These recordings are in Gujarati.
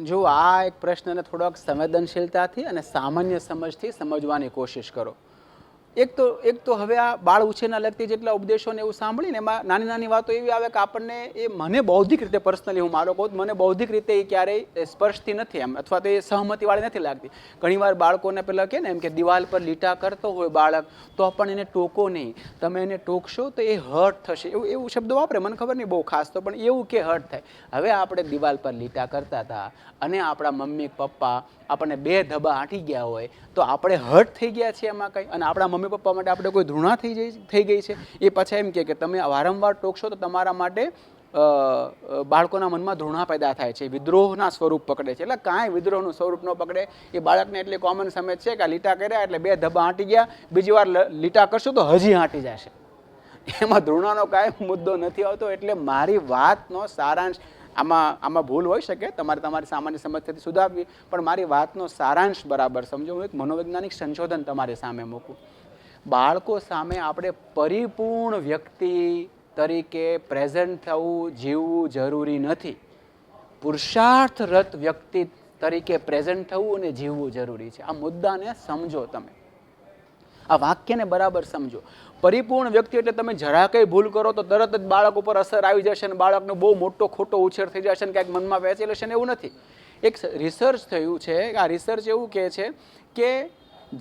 જો આ એક પ્રશ્નને થોડોક સંવેદનશીલતાથી અને સામાન્ય સમજથી સમજવાની કોશિશ કરો. એક તો હવે આ બાળ ઉછેરના લગતી જેટલા ઉપદેશોને એવું સાંભળીને એમાં નાની નાની વાતો એવી આવે કે આપણને એ મને બૌદ્ધિક રીતે પર્સનલી હું મારો કહું મને બૌદ્ધિક રીતે એ ક્યારેય સ્પર્શતી નથી એમ, અથવા તો એ સહમતિવાળી નથી લાગતી. ઘણીવાર બાળકોને પેલા કહે ને એમ કે દિવાલ પર લીટા કરતો હોય બાળક તો પણ એને ટોકો નહીં, તમે એને ટોકશો તો એ હર્ટ થશે, એવું શબ્દો વાપરે, મને ખબર નહીં બહુ ખાસ તો, પણ એવું કે હર્ટ થાય. હવે આપણે દિવાલ પર લીટા કરતા હતા અને આપણા મમ્મી પપ્પા આપણને 2 ધબા આંટી ગયા હોય તો આપણે હર્ટ થઈ ગયા છીએ એમાં કંઈ, અને આપણા મમ્મી પપ્પા માટે આપણે કોઈ ધૃણા થઈ ગઈ છે. એ પાછા એમ કે તમે વારંવાર ટોકશો તો તમારા માટે બાળકોના મનમાં ધૃણા પેદા થાય છે, વિદ્રોહના સ્વરૂપ પકડે છે. એટલે કાંઈ વિદ્રોહનું સ્વરૂપ ન પકડે. એ બાળકને એટલી કોમન સમજ છે કે આ લીટા કર્યા એટલે 2 ધબા આંટી ગયા, બીજી વાર લીટા કરશો તો હજી આંટી જશે. એમાં ધૃણાનો કાંઈ મુદ્દો નથી આવતો. એટલે મારી વાતનો સારાંશ, આમાં ભૂલ હોઈ શકે, તમારી સામાન્ય સમજથી સુધારવી, પણ મારી વાતનો સારાંશ બરાબર સમજો. હું એક મનોવૈજ્ઞાનિક સંશોધન તમારી સામે મૂકું. બાળકો સામે આપણે પરિપૂર્ણ વ્યક્તિ તરીકે પ્રેઝન્ટ થવું, જીવવું જરૂરી નથી. પુરુષાર્થરત વ્યક્તિ તરીકે પ્રેઝન્ટ થવું અને જીવવું જરૂરી છે. આ મુદ્દાને સમજો તમે, આ વાક્યને બરાબર સમજો. પરિપૂર્ણ વ્યક્તિ એટલે તમે જરા કંઈ ભૂલ કરો તો તરત જ બાળક ઉપર અસર આવી જશે અને બાળકનો બહુ મોટો ખોટો ઉછેર થઈ જશે ને ક્યાંક મનમાં વહેંચી લેશે ને, એવું નથી. એક રિસર્ચ થયું છે, આ રિસર્ચ એવું કહે છે કે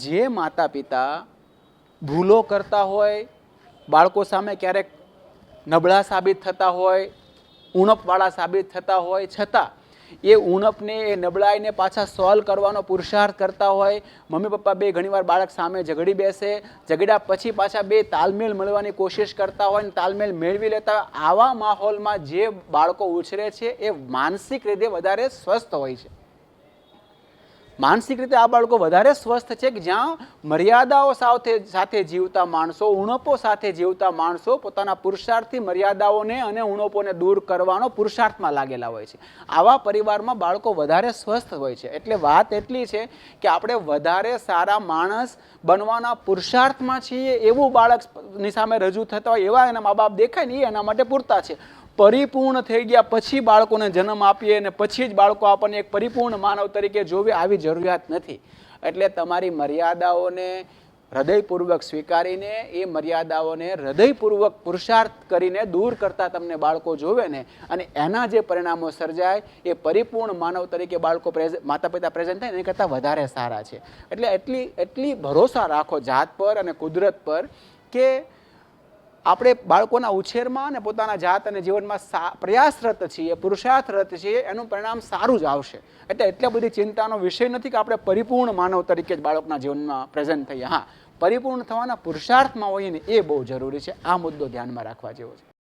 જે માતા પિતા ભૂલો કરતા હોય, બાળકો સામે ક્યારેક નબળા સાબિત થતા હોય, ઉણપવાળા સાબિત થતા હોય, છતાં એ ઉણપને, એ નબળાઈને પાછા સોલ્વ કરવાનો પુરુષાર્થ કરતા હોય, મમ્મી પપ્પા બે ઘણીવાર બાળક સામે ઝઘડી બેસે, ઝઘડ્યા પછી પાછા બે તાલમેલ મળવાની કોશિશ કરતા હોય ને તાલમેલ મેળવી લેતા હોય, આવા માહોલમાં જે બાળકો ઉછરે છે એ માનસિક રીતે વધારે સ્વસ્થ હોય છે. માનસિક રીતે આ બાળકો વધારે સ્વસ્થ છે કે જ્યાં મર્યાદાઓ સાથે જીવતા માણસો, ઉણપો સાથે જીવતા માણસો પોતાના પુરુષાર્થથી મર્યાદાઓને અને ઉણપોને દૂર કરવાનો પુરુષાર્થમાં લાગેલા હોય છે. આવા પરિવારમાં બાળકો વધારે સ્વસ્થ હોય છે. એટલે વાત એટલી છે કે આપણે વધારે સારા માણસ બનવાના પુરુષાર્થમાં છીએ એવું બાળકની સામે રજૂ થતા હોય એવા એના મા બાપ દેખાય ને એ એના માટે પૂરતા છે. પરિપૂર્ણ થઈ ગયા પછી બાળકોને જન્મ આપીએ અને પછી જ બાળકો આપણને એક પરિપૂર્ણ માનવ તરીકે જોવે, આવી જરૂરિયાત નથી. એટલે તમારી મર્યાદાઓને હૃદયપૂર્વક સ્વીકારીને, એ મર્યાદાઓને હૃદયપૂર્વક પુરુષાર્થ કરીને દૂર કરતા તમને બાળકો જોવે ને, અને એના જે પરિણામો સર્જાય એ પરિપૂર્ણ માનવ તરીકે બાળકો માતા પિતા પ્રેઝન્ટ થાય એના કરતાં વધારે સારા છે. એટલે એટલી ભરોસા રાખો જાત પર અને કુદરત પર કે આપણે બાળકોના ઉછેરમાં અને પોતાના જાત અને જીવનમાં પ્રયાસરત છીએ, પુરુષાર્થરત છીએ, એનું પરિણામ સારું જ આવશે. એટલે એટલી બધી ચિંતાનો વિષય નથી કે આપણે પરિપૂર્ણ માનવ તરીકે જ બાળકના જીવનમાં પ્રેઝન્ટ થઈએ. હા, પરિપૂર્ણ થવાના પુરુષાર્થમાં હોઈએ ને એ બહુ જરૂરી છે. આ મુદ્દો ધ્યાનમાં રાખવા જેવો છે.